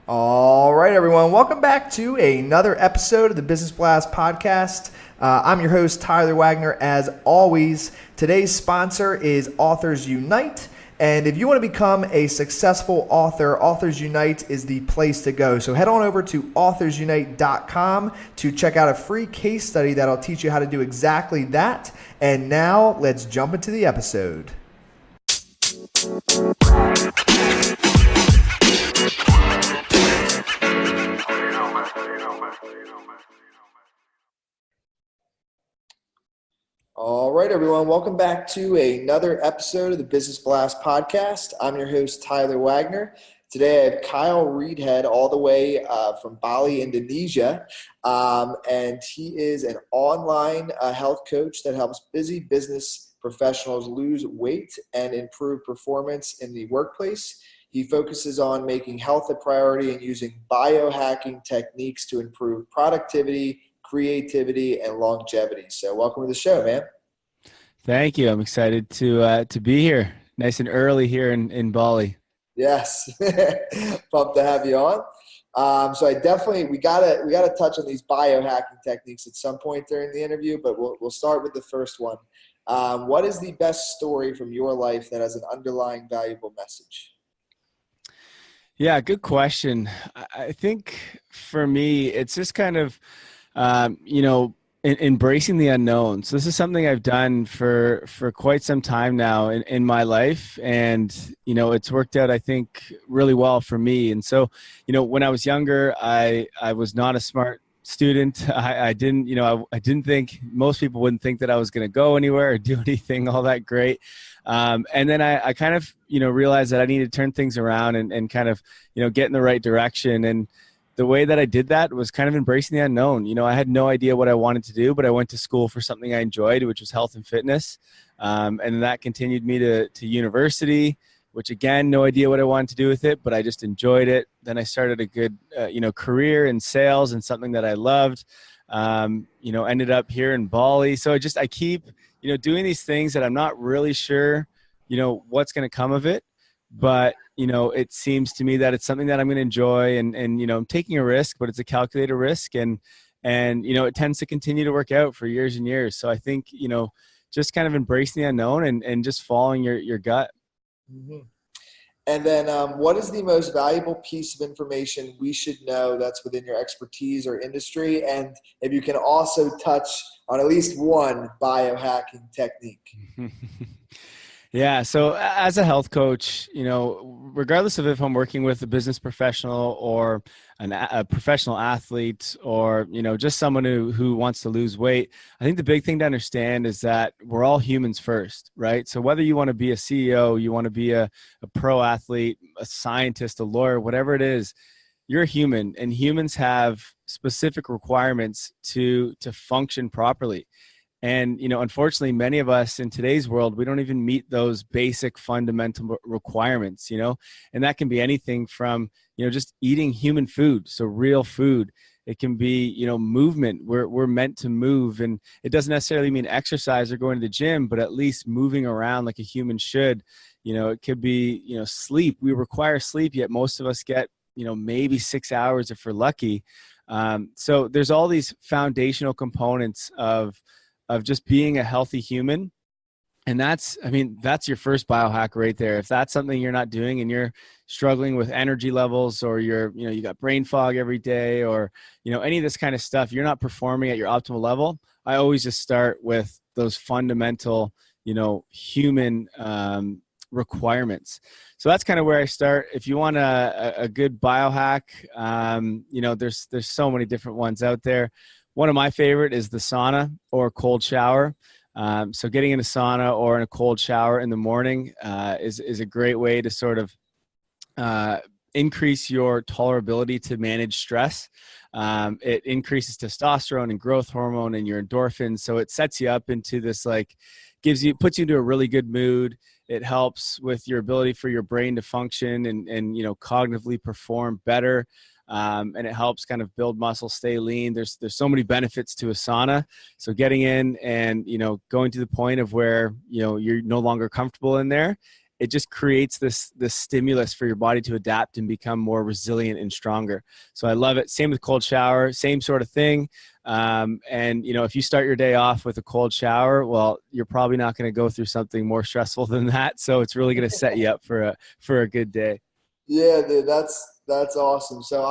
All right, everyone. Welcome back to another episode of the Business Blast podcast. I'm your host, Tyler Wagner. As always, today's sponsor is Authors Unite. And if you want to become a successful author, Authors Unite is the place to go. So head on over to authorsunite.com to check out a free case study that'll teach you how to do exactly that. And now let's jump into the episode. All right, everyone. Welcome back to another episode of the Business Blast podcast. I'm your host, Tyler Wagner. Today, I have Kyle Reidhead all the way from Bali, Indonesia. And he is an online health coach that helps busy business professionals lose weight and improve performance in the workplace. He focuses on making health a priority and using biohacking techniques to improve productivity, creativity, and longevity. So welcome to the show, man. Thank you. I'm excited to be here. Nice and early here in Bali. Yes, pumped to have you on. So we gotta touch on these biohacking techniques at some point during the interview, but we'll start with the first one. What is the best story from your life that has an underlying valuable message? Yeah, good question. I think for me, it's just kind of, embracing the unknown. So this is something I've done for quite some time now in my life. And, it's worked out, I think, really well for me. And so, when I was younger, I was not a smart student. I didn't think, most people wouldn't think that I was going to go anywhere or do anything all that great. And then I kind of, realized that I needed to turn things around and kind of, get in the right direction. And the way that I did that was kind of embracing the unknown. I had no idea what I wanted to do, but I went to school for something I enjoyed, which was health and fitness. And that continued me to university, which again, no idea what I wanted to do with it, but I just enjoyed it. Then I started a good, career in sales and something that I loved, ended up here in Bali. So I keep, doing these things that I'm not really sure, what's going to come of it. But, it seems to me that it's something that I'm going to enjoy and, I'm taking a risk, but it's a calculated risk and, it tends to continue to work out for years and years. So I think, just kind of embracing the unknown and just following your gut. Mm-hmm. And then what is the most valuable piece of information we should know that's within your expertise or industry? And if you can also touch on at least one biohacking technique. Yeah. So as a health coach, regardless of if I'm working with a business professional or a professional athlete or, just someone who wants to lose weight, I think the big thing to understand is that we're all humans first, right? So whether you want to be a CEO, you want to be a pro athlete, a scientist, a lawyer, whatever it is, you're a human, and humans have specific requirements to function properly. And, unfortunately, many of us in today's world, we don't even meet those basic fundamental requirements, and that can be anything from, just eating human food. So real food. It can be, movement. We're meant to move, and it doesn't necessarily mean exercise or going to the gym, but at least moving around like a human should. It could be, sleep. We require sleep, yet most of us get, maybe 6 hours if we're lucky. So there's all these foundational components of just being a healthy human. And that's your first biohack right there. If that's something you're not doing and you're struggling with energy levels or you got brain fog every day or, any of this kind of stuff, you're not performing at your optimal level. I always just start with those fundamental, human requirements. So that's kind of where I start. If you want a good biohack, there's so many different ones out there. One of my favorite is the sauna or cold shower. So getting in a sauna or in a cold shower in the morning is a great way to sort of increase your tolerability to manage stress. It increases testosterone and growth hormone and your endorphins. So it sets you up into this, puts you into a really good mood. It helps with your ability for your brain to function and cognitively perform better. And it helps kind of build muscle, stay lean. There's so many benefits to a sauna. So getting in and, going to the point of where, you're no longer comfortable in there it just creates this stimulus for your body to adapt and become more resilient and stronger. So I love it. Same with cold shower, same sort of thing. And if you start your day off with a cold shower, well, you're probably not going to go through something more stressful than that. So it's really going to set you up for a good day. Yeah, dude, that's awesome. So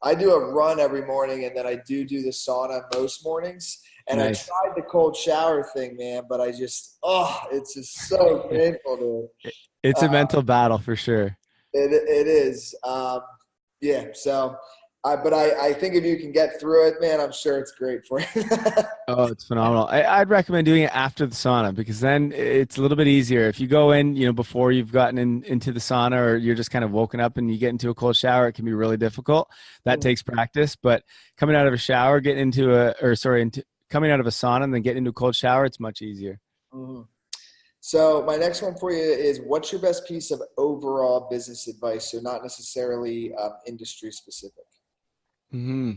I do a run every morning, and then I do the sauna most mornings. And I Nice. tried the cold shower thing, man, but it's just so painful, dude. It's a Uh, mental battle for sure. it is. Yeah. So, I think if you can get through it, man, I'm sure it's great for you. Oh, it's phenomenal. I'd recommend doing it after the sauna because then it's a little bit easier. If you go in, before you've gotten into the sauna or you're just kind of woken up and you get into a cold shower, it can be really difficult. That takes practice. But coming out of a shower, coming out of a sauna and then getting into a cold shower, it's much easier. Mhm. So my next one for you is, what's your best piece of overall business advice? So not necessarily industry specific. Hmm.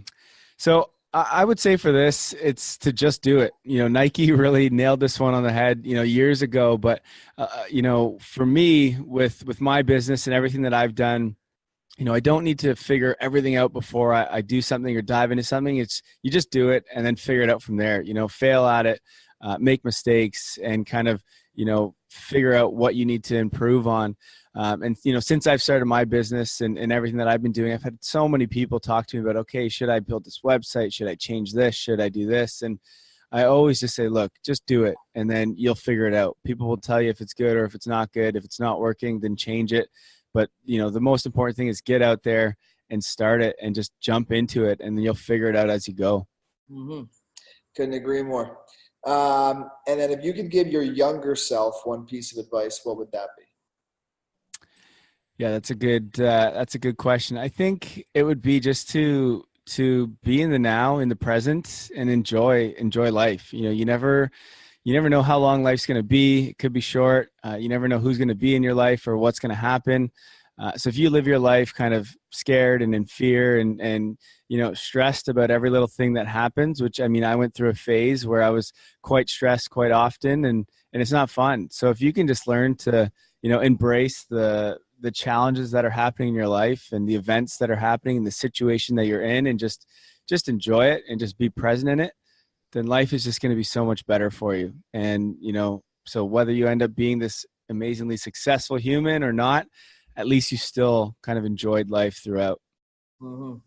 So I would say for this, it's to just do it. Nike really nailed this one on the head, years ago. But for me, with my business and everything that I've done, I don't need to figure everything out before I do something or dive into something. It's you just do it and then figure it out from there. Fail at it, make mistakes, and kind of figure out what you need to improve on. And since I've started my business and everything that I've been doing, I've had so many people talk to me about, okay, should I build this website? Should I change this? Should I do this? And I always just say, look, just do it, and then you'll figure it out. People will tell you if it's good or if it's not good. If it's not working, then change it. But the most important thing is get out there and start it and just jump into it, and then you'll figure it out as you go. Mm-hmm. Couldn't agree more. And then if you could give your younger self one piece of advice, what would that be? Yeah, that's a good question. I think it would be just to be in the now, in the present, and enjoy life. You never know how long life's going to be. It could be short. You never know who's going to be in your life or what's going to happen. So if you live your life kind of scared and in fear and stressed about every little thing that happens, which I went through a phase where I was quite stressed quite often, and it's not fun. So if you can just learn to embrace the challenges that are happening in your life and the events that are happening in the situation that you're in, and just enjoy it and just be present in it, then life is just going to be so much better for you. And so whether you end up being this amazingly successful human or not, at least you still kind of enjoyed life throughout. Mm-hmm.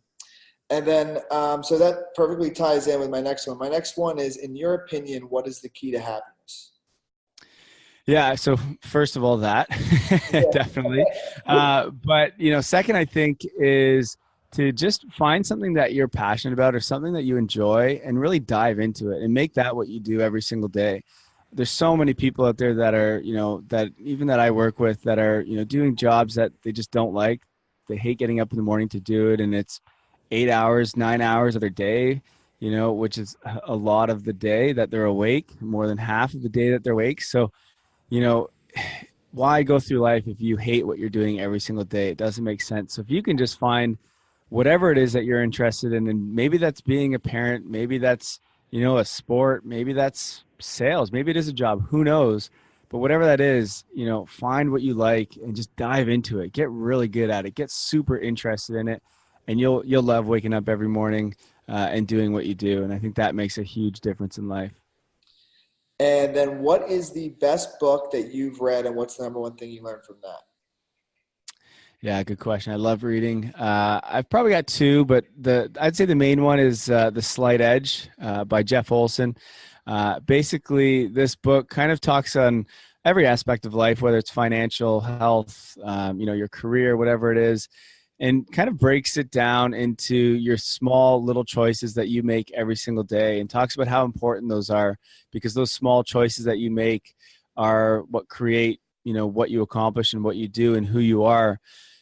And then, so that perfectly ties in with my next one. My next one is, in your opinion, what is the key to happiness? Yeah. So first of all, that definitely. But second, I think is to just find something that you're passionate about or something that you enjoy and really dive into it and make that what you do every single day. There's so many people out there that are, that even that I work with that are, doing jobs that they just don't like. They hate getting up in the morning to do it. And it's 8 hours, 9 hours of their day, which is a lot of the day that they're awake, more than half of the day that they're awake. So, you know, why go through life if you hate what you're doing every single day? It doesn't make sense. So if you can just find whatever it is that you're interested in, and maybe that's being a parent, maybe that's, a sport, maybe that's sales, maybe it is a job, who knows? But whatever that is, find what you like and just dive into it. Get really good at it. Get super interested in it, and you'll love waking up every morning and doing what you do. And I think that makes a huge difference in life. And then, what is the best book that you've read, and what's the number one thing you learned from that? Yeah, good question. I love reading. I've probably got two, but I'd say the main one is The Slight Edge by Jeff Olson. Basically, this book kind of talks on every aspect of life, whether it's financial, health, your career, whatever it is, and kind of breaks it down into your small little choices that you make every single day, and talks about how important those are, because those small choices that you make are what create what you accomplish and what you do and who you are.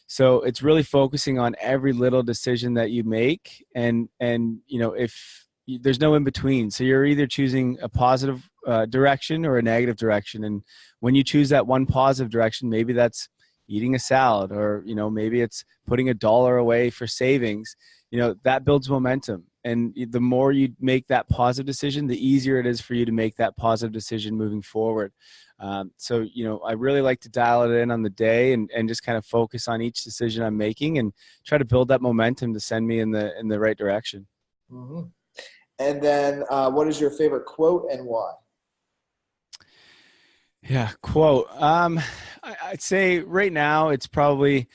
So it's really focusing on every little decision that you make, and if there's no in between, so you're either choosing a positive direction or a negative direction. And when you choose that one positive direction, maybe that's eating a salad, or maybe it's putting $1 away for savings. that builds momentum. And the more you make that positive decision, the easier it is for you to make that positive decision moving forward. So, I really like to dial it in on the day and just kind of focus on each decision I'm making and try to build that momentum to send me in the right direction. Mm-hmm. And then what is your favorite quote and why? Yeah, quote. I'd say right now it's probably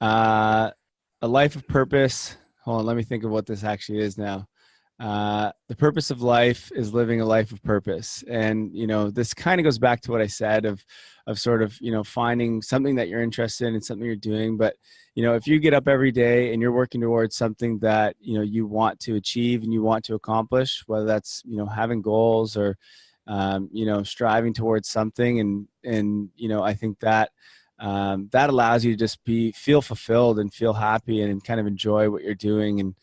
a life of purpose. Hold on, let me think of what this actually is now. The purpose of life is living a life of purpose. And, this kind of goes back to what I said of sort of, finding something that you're interested in and something you're doing. But, if you get up every day and you're working towards something that, you want to achieve and you want to accomplish, whether that's, having goals or, striving towards something. And, I think that, that allows you to just feel fulfilled and feel happy and kind of enjoy what you're doing. And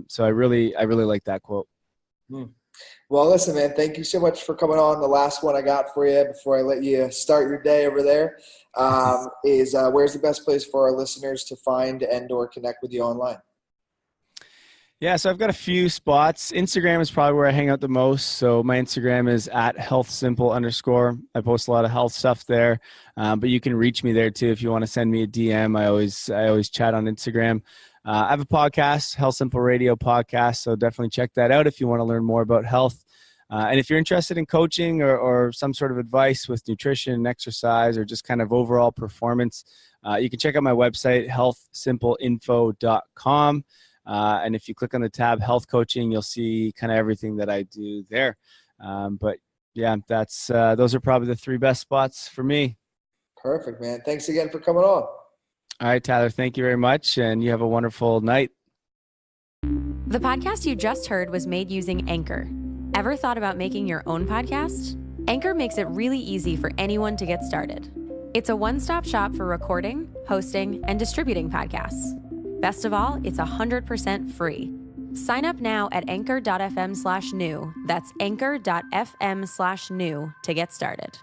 so I really like that quote. Well, listen, man, thank you so much for coming on. The last one I got for you before I let you start your day over there is where's the best place for our listeners to find and or connect with you online? Yeah, so I've got a few spots. Instagram is probably where I hang out the most. So my Instagram is @healthsimple_. I post a lot of health stuff there, but you can reach me there too if you want to send me a DM. I always chat on Instagram. I have a podcast, Health Simple Radio podcast, so definitely check that out if you want to learn more about health. And if you're interested in coaching or some sort of advice with nutrition and exercise or just kind of overall performance, you can check out my website, healthsimpleinfo.com. And if you click on the tab Health Coaching, you'll see kind of everything that I do there. But yeah, those are probably the three best spots for me. Perfect, man. Thanks again for coming on. All right, Tyler, thank you very much. And you have a wonderful night. The podcast you just heard was made using Anchor. Ever thought about making your own podcast? Anchor makes it really easy for anyone to get started. It's a one-stop shop for recording, hosting, and distributing podcasts. Best of all, it's 100% free. Sign up now at anchor.fm/new. That's anchor.fm/new to get started.